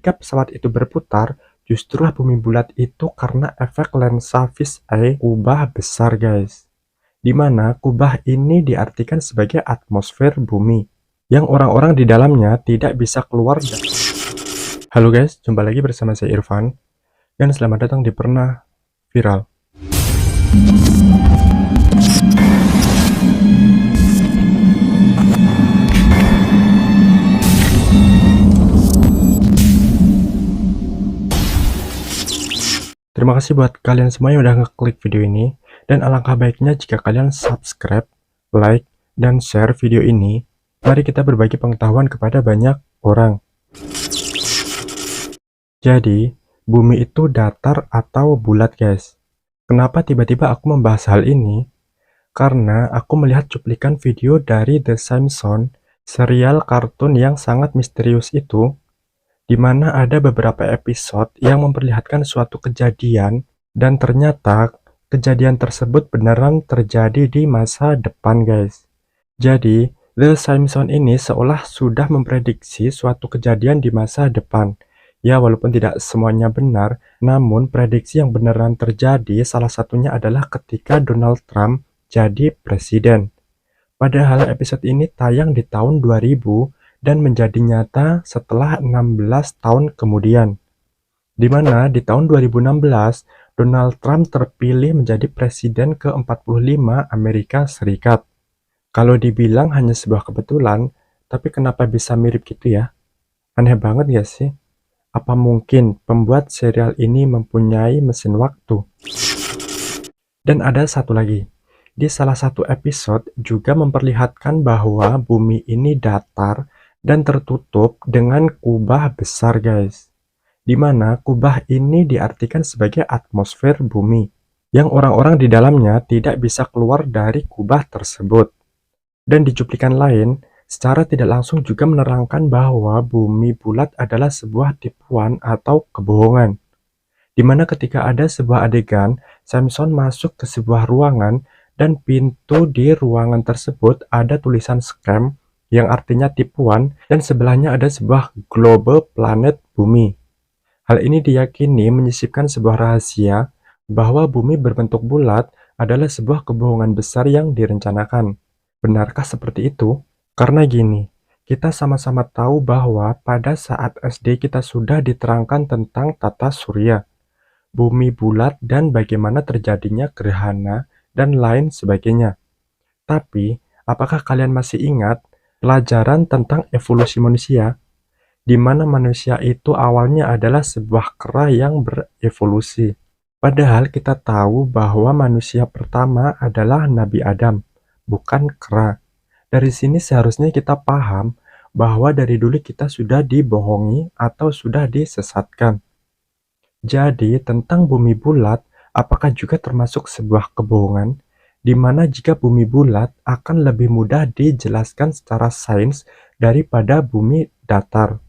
ketika pesawat itu berputar, justru bumi bulat itu karena efek lensa fisheye kubah besar guys. Di mana kubah ini diartikan sebagai atmosfer bumi, yang orang-orang di dalamnya tidak bisa keluar. Halo guys, jumpa lagi bersama saya Irfan, dan selamat datang di Pernah Viral. Terima kasih buat kalian semua yang udah ngeklik video ini, dan alangkah baiknya jika kalian subscribe, like, dan share video ini. Mari kita berbagi pengetahuan kepada banyak orang. Jadi, bumi itu datar atau bulat guys. Kenapa tiba-tiba aku membahas hal ini? Karena aku melihat cuplikan video dari The Simpsons, serial kartun yang sangat misterius itu, di mana ada beberapa episode yang memperlihatkan suatu kejadian, dan ternyata kejadian tersebut beneran terjadi di masa depan guys. Jadi, The Simpsons ini seolah sudah memprediksi suatu kejadian di masa depan. Ya, walaupun tidak semuanya benar, namun prediksi yang beneran terjadi salah satunya adalah ketika Donald Trump jadi presiden. Padahal episode ini tayang di tahun 2000 dan menjadi nyata setelah 16 tahun kemudian. Di mana di tahun 2016, Donald Trump terpilih menjadi presiden ke-45 Amerika Serikat. Kalau dibilang hanya sebuah kebetulan, tapi kenapa bisa mirip gitu ya? Aneh banget gak sih? Apa mungkin pembuat serial ini mempunyai mesin waktu? Dan ada satu lagi. Di salah satu episode juga memperlihatkan bahwa bumi ini datar dan tertutup dengan kubah besar guys. Di mana kubah ini diartikan sebagai atmosfer bumi, yang orang-orang di dalamnya tidak bisa keluar dari kubah tersebut. Dan di cuplikan lain, secara tidak langsung juga menerangkan bahwa bumi bulat adalah sebuah tipuan atau kebohongan. Di mana ketika ada sebuah adegan, Samson masuk ke sebuah ruangan dan pintu di ruangan tersebut ada tulisan scam yang artinya tipuan, dan sebelahnya ada sebuah globe planet bumi. Hal ini diyakini menyisipkan sebuah rahasia bahwa bumi berbentuk bulat adalah sebuah kebohongan besar yang direncanakan. Benarkah seperti itu? Karena gini, kita sama-sama tahu bahwa pada saat SD kita sudah diterangkan tentang tata surya, bumi bulat, dan bagaimana terjadinya gerhana, dan lain sebagainya. Tapi, apakah kalian masih ingat pelajaran tentang evolusi manusia, di mana manusia itu awalnya adalah sebuah kera yang berevolusi? Padahal kita tahu bahwa manusia pertama adalah Nabi Adam, bukan kera. Dari sini seharusnya kita paham bahwa dari dulu kita sudah dibohongi atau sudah disesatkan. Jadi, tentang bumi bulat, apakah juga termasuk sebuah kebohongan? Di mana jika bumi bulat akan lebih mudah dijelaskan secara sains daripada bumi datar.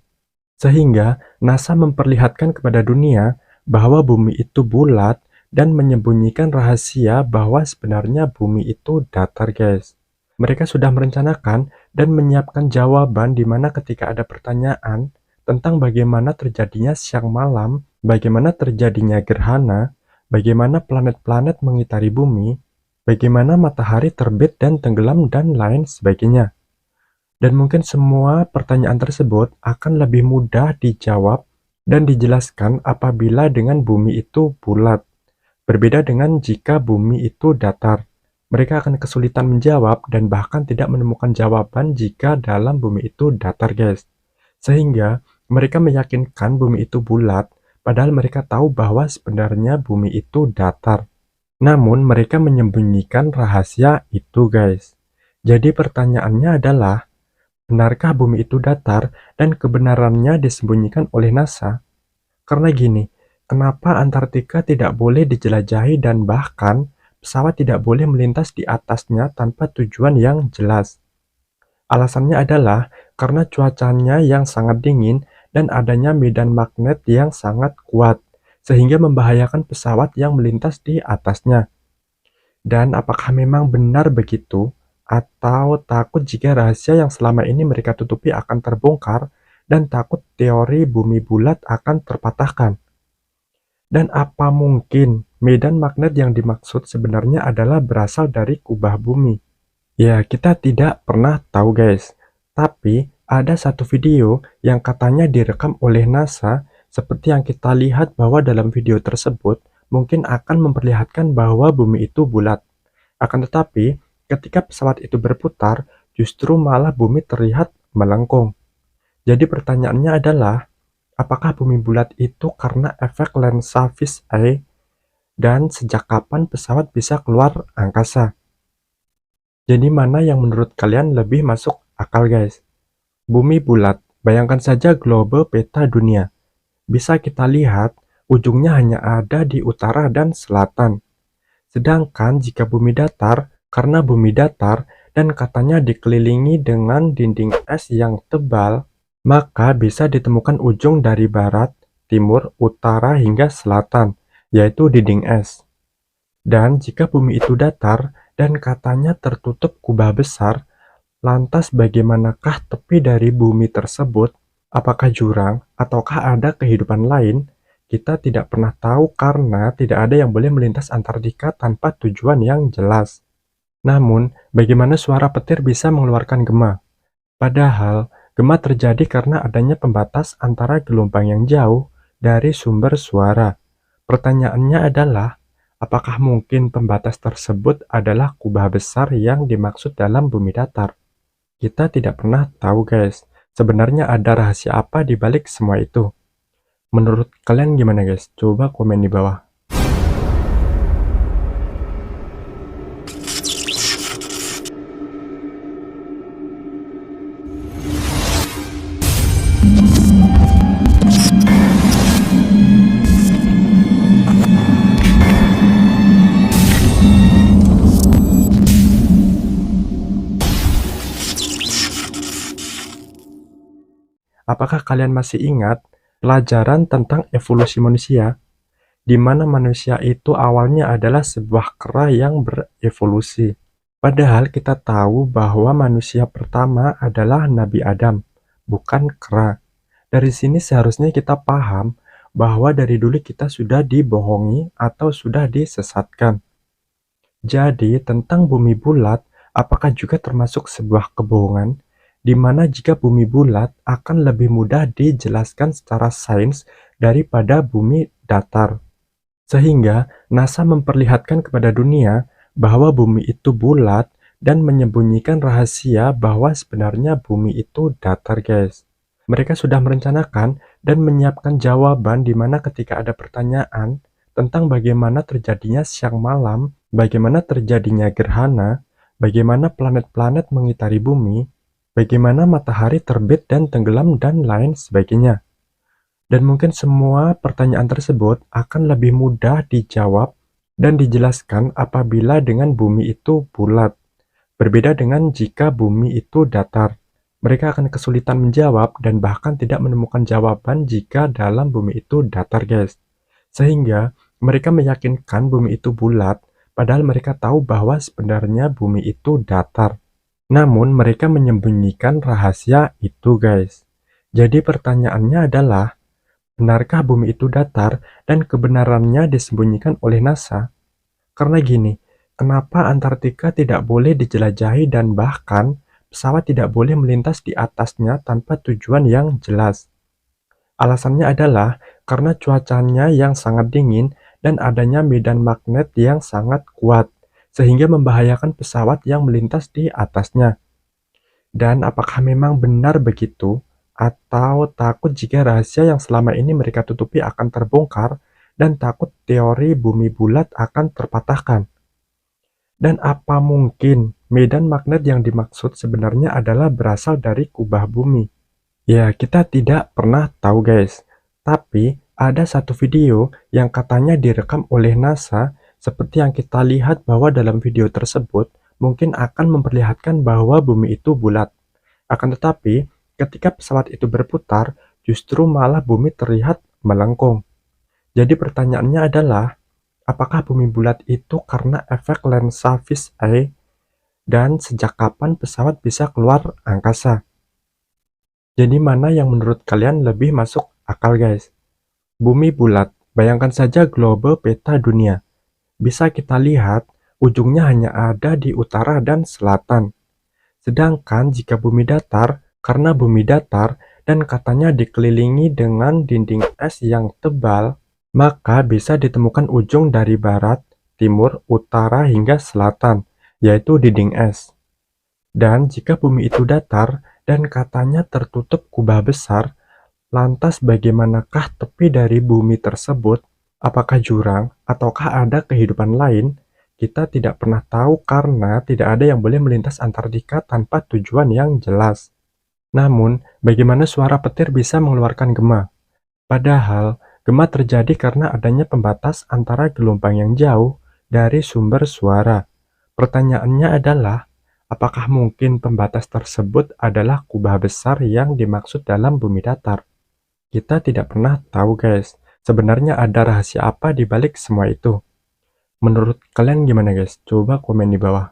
Sehingga NASA memperlihatkan kepada dunia bahwa bumi itu bulat dan menyembunyikan rahasia bahwa sebenarnya bumi itu datar guys. Mereka sudah merencanakan dan menyiapkan jawaban di mana ketika ada pertanyaan tentang bagaimana terjadinya siang malam, bagaimana terjadinya gerhana, bagaimana planet-planet mengitari bumi, bagaimana matahari terbit dan tenggelam, dan lain sebagainya. Dan mungkin semua pertanyaan tersebut akan lebih mudah dijawab dan dijelaskan apabila dengan bumi itu bulat. Berbeda dengan jika bumi itu datar. Mereka akan kesulitan menjawab dan bahkan tidak menemukan jawaban jika dalam bumi itu datar guys. Sehingga mereka meyakinkan bumi itu bulat, padahal mereka tahu bahwa sebenarnya bumi itu datar. Namun mereka menyembunyikan rahasia itu guys. Jadi pertanyaannya adalah, benarkah bumi itu datar dan kebenarannya disembunyikan oleh NASA? Karena gini, kenapa Antartika tidak boleh dijelajahi dan bahkan pesawat tidak boleh melintas di atasnya tanpa tujuan yang jelas? Alasannya adalah karena cuacanya yang sangat dingin dan adanya medan magnet yang sangat kuat, sehingga membahayakan pesawat yang melintas di atasnya. Dan apakah memang benar begitu? Atau takut jika rahasia yang selama ini mereka tutupi akan terbongkar dan takut teori bumi bulat akan terpatahkan. Dan apa mungkin medan magnet yang dimaksud sebenarnya adalah berasal dari kubah bumi? Ya, kita tidak pernah tahu guys. Tapi ada satu video yang katanya direkam oleh NASA, seperti yang kita lihat bahwa dalam video tersebut mungkin akan memperlihatkan bahwa bumi itu bulat. Akan tetapi, ketika pesawat itu berputar, justru malah bumi terlihat melengkung. Jadi pertanyaannya adalah, apakah bumi bulat itu karena efek lensa fish-eye, dan sejak kapan pesawat bisa keluar angkasa? Jadi mana yang menurut kalian lebih masuk akal guys? Bumi bulat, bayangkan saja globe peta dunia. Bisa kita lihat, ujungnya hanya ada di utara dan selatan. Sedangkan jika bumi datar, karena bumi datar dan katanya dikelilingi dengan dinding es yang tebal, maka bisa ditemukan ujung dari barat, timur, utara hingga selatan, yaitu dinding es. Dan jika bumi itu datar dan katanya tertutup kubah besar, lantas bagaimanakah tepi dari bumi tersebut? Apakah jurang ataukah ada kehidupan lain? Kita tidak pernah tahu karena tidak ada yang boleh melintas Antartika tanpa tujuan yang jelas. Namun, bagaimana suara petir bisa mengeluarkan gema? Padahal, gema terjadi karena adanya pembatas antara gelombang yang jauh dari sumber suara. Pertanyaannya adalah, apakah mungkin pembatas tersebut adalah kubah besar yang dimaksud dalam bumi datar? Kita tidak pernah tahu guys, sebenarnya ada rahasia apa di balik semua itu. Menurut kalian gimana guys? Coba komen di bawah. Apakah kalian masih ingat pelajaran tentang evolusi manusia, di mana manusia itu awalnya adalah sebuah kera yang berevolusi? Padahal kita tahu bahwa manusia pertama adalah Nabi Adam, bukan kera. Dari sini seharusnya kita paham bahwa dari dulu kita sudah dibohongi atau sudah disesatkan. Jadi, tentang bumi bulat, apakah juga termasuk sebuah kebohongan, di mana jika bumi bulat akan lebih mudah dijelaskan secara sains daripada bumi datar. Sehingga NASA memperlihatkan kepada dunia bahwa bumi itu bulat dan menyembunyikan rahasia bahwa sebenarnya bumi itu datar guys. Mereka sudah merencanakan dan menyiapkan jawaban di mana ketika ada pertanyaan tentang bagaimana terjadinya siang malam, bagaimana terjadinya gerhana, bagaimana planet-planet mengitari bumi, bagaimana matahari terbit dan tenggelam dan lain sebagainya. Dan mungkin semua pertanyaan tersebut akan lebih mudah dijawab dan dijelaskan apabila dengan bumi itu bulat. Berbeda dengan jika bumi itu datar. Mereka akan kesulitan menjawab dan bahkan tidak menemukan jawaban jika dalam bumi itu datar guys. Sehingga mereka meyakinkan bumi itu bulat, padahal mereka tahu bahwa sebenarnya bumi itu datar. Namun mereka menyembunyikan rahasia itu guys. Jadi pertanyaannya adalah, benarkah bumi itu datar dan kebenarannya disembunyikan oleh NASA? Karena gini, kenapa Antartika tidak boleh dijelajahi dan bahkan pesawat tidak boleh melintas di atasnya tanpa tujuan yang jelas? Alasannya adalah karena cuacanya yang sangat dingin dan adanya medan magnet yang sangat kuat, sehingga membahayakan pesawat yang melintas di atasnya. Dan apakah memang benar begitu? Atau takut jika rahasia yang selama ini mereka tutupi akan terbongkar dan takut teori bumi bulat akan terpatahkan? Dan apa mungkin medan magnet yang dimaksud sebenarnya adalah berasal dari kubah bumi? Ya, kita tidak pernah tahu guys. Tapi ada satu video yang katanya direkam oleh NASA, seperti yang kita lihat bahwa dalam video tersebut mungkin akan memperlihatkan bahwa bumi itu bulat. Akan tetapi, ketika pesawat itu berputar, justru malah bumi terlihat melengkung. Jadi pertanyaannya adalah, apakah bumi bulat itu karena efek lensa fish-eye, dan sejak kapan pesawat bisa keluar angkasa? Jadi mana yang menurut kalian lebih masuk akal, guys? Bumi bulat. Bayangkan saja globe peta dunia. Bisa kita lihat, ujungnya hanya ada di utara dan selatan. Sedangkan jika bumi datar, karena bumi datar dan katanya dikelilingi dengan dinding es yang tebal, maka bisa ditemukan ujung dari barat, timur, utara hingga selatan, yaitu dinding es. Dan jika bumi itu datar dan katanya tertutup kubah besar, lantas bagaimanakah tepi dari bumi tersebut? Apakah jurang ataukah ada kehidupan lain? Kita tidak pernah tahu karena tidak ada yang boleh melintas Antartika tanpa tujuan yang jelas. Namun, bagaimana suara petir bisa mengeluarkan gema? Padahal, gema terjadi karena adanya pembatas antara gelombang yang jauh dari sumber suara. Pertanyaannya adalah, apakah mungkin pembatas tersebut adalah kubah besar yang dimaksud dalam bumi datar? Kita tidak pernah tahu, guys. Sebenarnya ada rahasia apa di balik semua itu? Menurut kalian gimana, guys? Coba komen di bawah.